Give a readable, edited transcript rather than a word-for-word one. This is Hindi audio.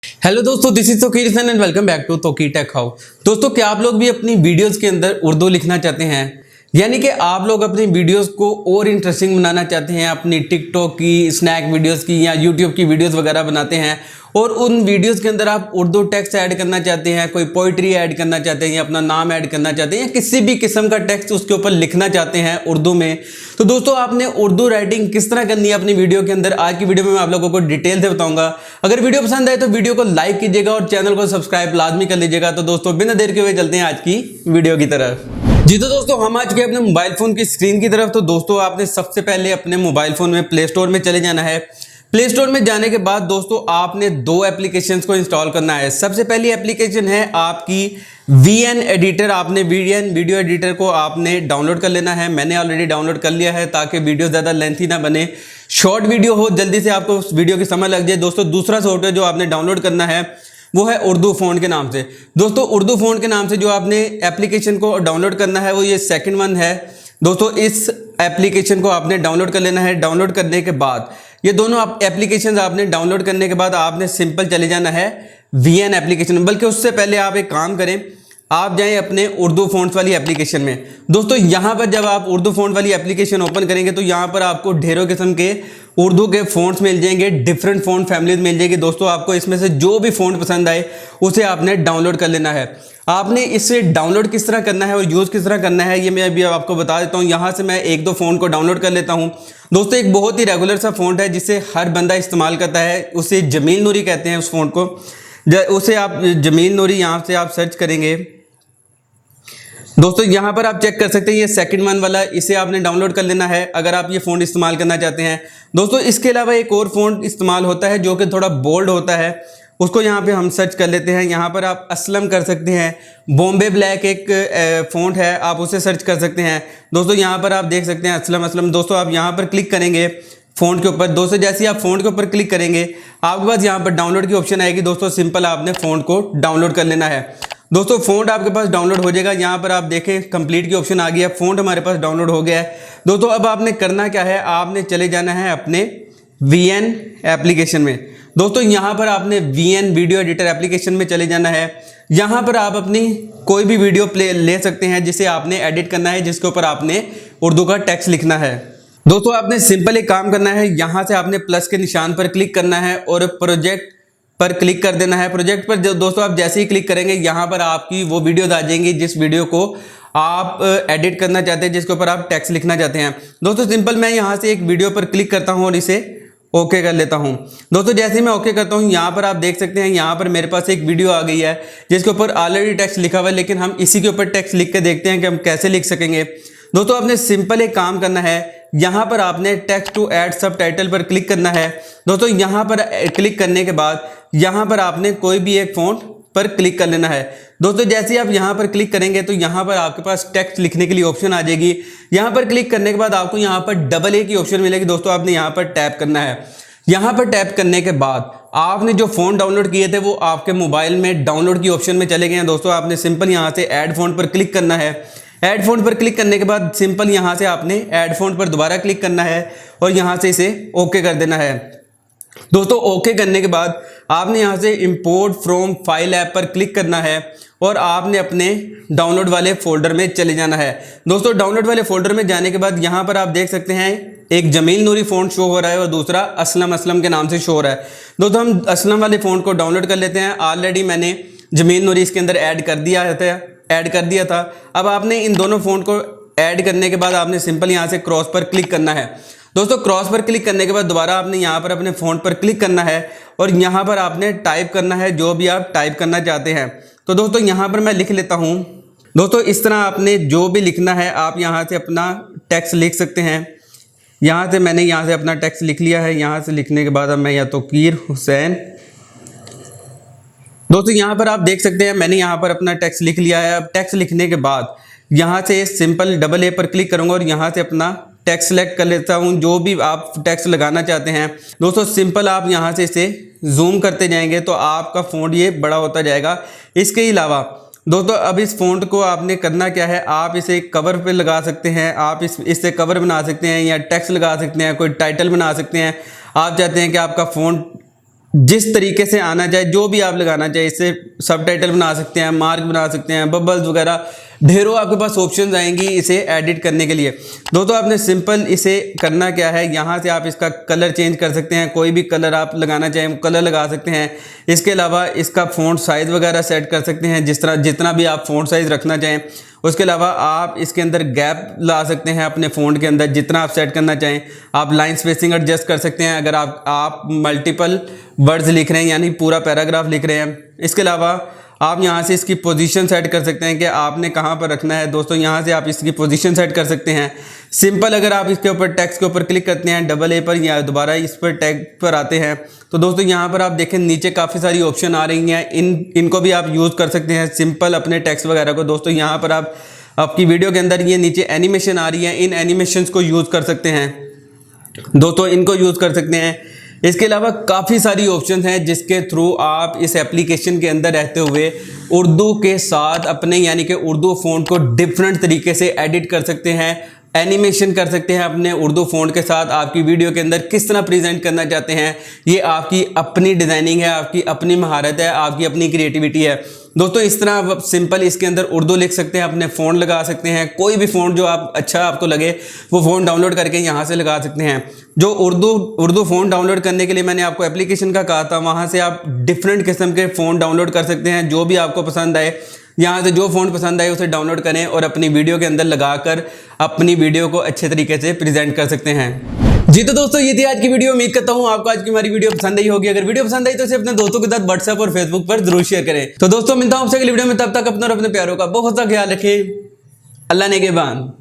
हेलो दोस्तों, this is Tauqeer Hasan and welcome back to Tauqeer tech how. दोस्तों, क्या आप लोग भी अपनी वीडियोस के अंदर उर्दू लिखना चाहते हैं? यानी कि आप लोग अपनी वीडियोस को और इंटरेस्टिंग बनाना चाहते हैं, अपनी टिकटॉक की, स्नैक वीडियोस की या यूट्यूब की वीडियोस वगैरह बनाते हैं और उन वीडियोस के अंदर आप उर्दू टेक्स्ट ऐड करना चाहते हैं, कोई पोइट्री ऐड करना चाहते हैं या अपना नाम ऐड करना चाहते हैं या किसी भी किस्म का टेक्स्ट उसके ऊपर लिखना चाहते हैं उर्दू में। तो दोस्तों, आपने उर्दू राइटिंग किस तरह करनी है अपनी वीडियो के अंदर, आज की वीडियो में मैं आप लोगों को डिटेल से बताऊंगा। अगर वीडियो पसंद आए तो वीडियो को लाइक कीजिएगा और चैनल को सब्सक्राइब लाजमी कर लीजिएगा। तो दोस्तों, बिना देर के हुए चलते हैं आज की वीडियो की तरफ। जी तो दोस्तों, हम आज के अपने मोबाइल फोन की स्क्रीन की तरफ। तो दोस्तों, आपने सबसे पहले अपने मोबाइल फोन में प्ले स्टोर में चले जाना है। प्ले स्टोर में जाने के बाद दोस्तों, आपने दो एप्लीकेशंस को इंस्टॉल करना है। सबसे पहली एप्लीकेशन है आपकी VN एडिटर। आपने VN वीडियो एडिटर को आपने डाउनलोड कर लेना है। मैंने ऑलरेडी डाउनलोड कर लिया है ताकि वीडियो ज़्यादा लेंथी ना बने, शॉर्ट वीडियो हो, जल्दी से आपको उस वीडियो की समझ लग जाए। दोस्तों, दूसरा सॉफ्टवेयर जो आपने डाउनलोड करना है वो है उर्दू फ़ॉन्ट के नाम से। दोस्तों, उर्दू फ़ॉन्ट के नाम से जो आपने एप्लीकेशन को डाउनलोड करना है वो ये सेकंड वन है। दोस्तों, इस एप्लीकेशन को आपने डाउनलोड कर लेना है। डाउनलोड करने के बाद ये दोनों एप्लीकेशन आपने डाउनलोड करने के बाद आपने सिंपल चले जाना है VN एप्लीकेशन। बल्कि उससे पहले आप एक काम करें, आप जाएं अपने उर्दू फ़ॉन्ट्स वाली एप्लीकेशन में। दोस्तों, यहाँ पर जब आप उर्दू फ़ॉन्ट वाली एप्लीकेशन ओपन करेंगे तो यहाँ पर आपको ढेरों किस्म के उर्दू के फ़ॉन्ट्स मिल जाएंगे, डिफरेंट फ़ॉन्ट फैमिलीज मिल जाएगी। दोस्तों, आपको इसमें से जो भी फ़ॉन्ट पसंद आए उसे आपने डाउनलोड कर लेना है। आपने इसे डाउनलोड किस तरह करना है और यूज़ किस तरह करना है ये मैं अभी आपको बता देता हूँ। यहाँ से मैं एक दो फ़ॉन्ट को डाउनलोड कर लेता हूँ। दोस्तों, एक बहुत ही रेगुलर सा फ़ॉन्ट है जिसे हर बंदा इस्तेमाल करता है, उसे जमील नूरी कहते हैं उस फ़ॉन्ट को। उसे आप जमील नूरी यहाँ से आप सर्च करेंगे। दोस्तों, यहाँ पर आप चेक कर सकते हैं ये सेकंड वन वाला, इसे आपने डाउनलोड कर लेना है अगर आप ये फ़ॉन्ट इस्तेमाल करना चाहते हैं। दोस्तों, इसके अलावा एक और फ़ॉन्ट इस्तेमाल होता है जो कि थोड़ा बोल्ड होता है, उसको यहाँ पे हम सर्च कर लेते हैं। यहाँ पर आप असलम कर सकते हैं, बॉम्बे ब्लैक एक फ़ॉन्ट है, आप उसे सर्च कर सकते हैं। दोस्तों, यहाँ पर आप देख सकते हैं असलम। दोस्तों, आप यहाँ पर क्लिक करेंगे फ़ॉन्ट के ऊपर। दोस्तों, जैसे ही आप फ़ॉन्ट के ऊपर क्लिक करेंगे आपके पास यहाँ पर डाउनलोड की ऑप्शन आएगी। दोस्तों, सिंपल आपने फ़ॉन्ट को डाउनलोड कर लेना है। दोस्तों, फ़ॉन्ट आपके पास डाउनलोड हो जाएगा। यहाँ पर आप देखें कंप्लीट की ऑप्शन आ गया है, फ़ॉन्ट हमारे पास डाउनलोड हो गया है। दोस्तों, अब आपने करना क्या है, आपने चले जाना है अपने VN एप्लीकेशन में। दोस्तों, यहाँ पर आपने VN वीडियो एडिटर एप्लीकेशन में चले जाना है। यहाँ पर आप अपनी कोई भी वीडियो प्ले ले सकते हैं जिसे आपने एडिट करना है, जिसके ऊपर आपने उर्दू का टेक्स्ट लिखना है। दोस्तों, आपने सिंपल एक काम करना है, यहाँ से आपने प्लस के निशान पर क्लिक करना है और प्रोजेक्ट पर क्लिक कर देना है। प्रोजेक्ट पर दोस्तों आप जैसे ही क्लिक करेंगे यहाँ पर आपकी वो वीडियोज आ जाएंगी जिस वीडियो को आप एडिट करना चाहते हैं, जिसके ऊपर आप टेक्स्ट लिखना चाहते हैं। दोस्तों, सिंपल मैं यहाँ से एक वीडियो पर क्लिक करता हूँ और इसे ओके कर लेता हूँ। दोस्तों, जैसे ही मैं ओके करता हूँ यहाँ पर आप देख सकते हैं यहाँ पर मेरे पास एक वीडियो आ गई है जिसके ऊपर ऑलरेडी टेक्स्ट लिखा हुआ है, लेकिन हम इसी के ऊपर टेक्स्ट लिख के देखते हैं कि हम कैसे लिख सकेंगे। दोस्तों, आपने सिंपल एक काम करना है, यहाँ पर आपने टेक्स्ट टू ऐड सबटाइटल पर क्लिक करना है। दोस्तों, यहाँ पर क्लिक करने के बाद यहाँ पर आपने कोई भी एक फ़ॉन्ट पर क्लिक कर लेना है। दोस्तों, जैसे ही आप यहाँ पर क्लिक करेंगे तो यहाँ पर आपके पास टेक्स्ट लिखने के लिए ऑप्शन आ जाएगी। यहाँ पर क्लिक करने के बाद आपको यहाँ पर AA की ऑप्शन मिलेगी। दोस्तों, आपने यहाँ पर टैप करना है। यहाँ पर टैप करने के बाद आपने जो फ़ॉन्ट डाउनलोड किए थे वो आपके मोबाइल में डाउनलोड की ऑप्शन में चले गए हैं। दोस्तों, आपने सिंपल यहाँ से ऐड फ़ॉन्ट पर क्लिक करना है। ऐड फ़ॉन्ट पर क्लिक करने के बाद सिंपल यहाँ से आपने ऐड फ़ॉन्ट पर दोबारा क्लिक करना है और यहाँ से इसे ओके कर देना है। दोस्तों, ओके करने के बाद आपने यहाँ से इंपोर्ट फ्रॉम फाइल ऐप पर क्लिक करना है और आपने अपने डाउनलोड वाले फोल्डर में चले जाना है। दोस्तों, डाउनलोड वाले फोल्डर में जाने के बाद यहाँ पर आप देख सकते हैं एक जमील नूरी फ़ॉन्ट शो हो रहा है और दूसरा असलम के नाम से शो हो रहा है। दोस्तों, हम असलम वाले फ़ॉन्ट को डाउनलोड कर लेते हैं। ऑलरेडी मैंने जमील नूरी इसके अंदर ऐड कर दिया था। अब आपने इन दोनों फ़ॉन्ट को ऐड करने के बाद आपने सिंपल यहाँ से क्रॉस पर क्लिक करना है। दोस्तों, क्रॉस पर क्लिक करने के बाद दोबारा आपने यहाँ पर अपने फ़ॉन्ट पर क्लिक करना है और यहाँ पर आपने टाइप करना है जो भी आप टाइप करना चाहते हैं। तो दोस्तों, यहाँ पर मैं लिख लेता हूँ। दोस्तों, इस तरह आपने जो भी लिखना है आप यहाँ से अपना टेक्स्ट लिख सकते हैं। यहाँ से मैंने यहाँ से अपना टेक्स्ट लिख लिया है। यहाँ से लिखने के बाद अब मैं या तोकीर हुसैन। दोस्तों, यहाँ पर आप देख सकते हैं मैंने यहाँ पर अपना टेक्स्ट लिख लिया है। अब टेक्स्ट लिखने के बाद यहाँ से सिंपल AA पर क्लिक करूँगा और यहाँ से अपना टेक्स्ट सेलेक्ट कर लेता हूँ, जो भी आप टेक्स्ट लगाना चाहते हैं। दोस्तों, सिंपल आप यहाँ से इसे जूम करते जाएंगे तो आपका फ़ॉन्ट ये बड़ा होता जाएगा। इसके अलावा दोस्तों, अब इस फ़ॉन्ट को आपने करना क्या है, आप इसे कवर पे लगा सकते हैं, आप इससे कवर बना सकते हैं या टेक्स्ट लगा सकते हैं, कोई टाइटल बना सकते हैं। आप चाहते हैं कि आपका फ़ॉन्ट जिस तरीके से आना चाहे, जो भी आप लगाना चाहे, इससे सबटाइटल बना सकते हैं, मार्क बना सकते हैं, बबल्स वगैरह ढेरों आपके पास ऑप्शंस आएंगी इसे एडिट करने के लिए। दोस्तों आपने सिंपल इसे करना क्या है, यहाँ से आप इसका कलर चेंज कर सकते हैं, कोई भी कलर आप लगाना चाहें कलर लगा सकते हैं। इसके अलावा इसका फ़ॉन्ट साइज़ वगैरह सेट कर सकते हैं, जितना भी आप फ़ॉन्ट साइज़ रखना चाहें। उसके अलावा आप इसके अंदर गैप ला सकते हैं अपने फ़ॉन्ट के अंदर, जितना आप सेट करना चाहें। आप लाइन स्पेसिंग एडजस्ट कर सकते हैं अगर आप मल्टीपल वर्ड्स लिख रहे हैं, यानी पूरा पैराग्राफ लिख रहे हैं। इसके अलावा आप यहाँ से इसकी पोजीशन सेट कर सकते हैं कि आपने कहाँ पर रखना है। दोस्तों यहाँ से आप इसकी पोजीशन सेट कर सकते हैं। सिंपल अगर आप इसके ऊपर टेक्स्ट के ऊपर क्लिक करते हैं, डबल ए पर या दोबारा इस पर टैग पर आते हैं, तो दोस्तों यहाँ पर आप देखें नीचे काफ़ी सारी ऑप्शन आ रही हैं। इनको भी आप यूज़ कर सकते हैं सिंपल अपने टेक्स्ट वगैरह को। दोस्तों यहाँ पर आप आपकी वीडियो के अंदर ये नीचे एनिमेशन आ रही है, इन एनिमेशंस को यूज़ कर सकते हैं। दोस्तों इनको यूज़ कर सकते हैं। इसके अलावा काफ़ी सारी ऑप्शन हैं जिसके थ्रू आप इस एप्लीकेशन के अंदर रहते हुए उर्दू के साथ अपने यानी कि उर्दू फ़ॉन्ट को डिफरेंट तरीके से एडिट कर सकते हैं, एनिमेशन कर सकते हैं अपने उर्दू फ़ॉन्ट के साथ। आपकी वीडियो के अंदर किस तरह प्रेजेंट करना चाहते हैं, ये आपकी अपनी डिज़ाइनिंग है, आपकी अपनी महारत है, आपकी अपनी क्रिएटिविटी है। दोस्तों इस तरह आप सिंपल इसके अंदर उर्दू लिख सकते हैं, अपने फ़ॉन्ट लगा सकते हैं, कोई भी फ़ॉन्ट जो आप अच्छा आपको लगे वो फ़ॉन्ट डाउनलोड करके यहाँ से लगा सकते हैं। जो उर्दू फ़ॉन्ट डाउनलोड करने के लिए मैंने आपको एप्लीकेशन का कहा था, वहाँ से आप डिफरेंट किस्म के फ़ॉन्ट डाउनलोड कर सकते हैं, जो भी आपको पसंद आए। यहाँ से जो फ़ॉन्ट पसंद आए उसे डाउनलोड करें और अपनी वीडियो के अंदर लगाकर अपनी वीडियो को अच्छे तरीके से प्रेजेंट कर सकते हैं। जी तो दोस्तों ये थी आज की वीडियो। उम्मीद करता हूँ आपको आज की हमारी वीडियो पसंद आई होगी। अगर वीडियो पसंद आई तो इसे अपने दोस्तों के साथ व्हाट्सएप और फेसबुक पर जरूर शेयर करें। तो दोस्तों मिलता हूँ आपसे अगली वीडियो में, तब तक अपना और अपने प्यारों का बहुत सा ख्याल रखें। अल्लाह नेगेबान।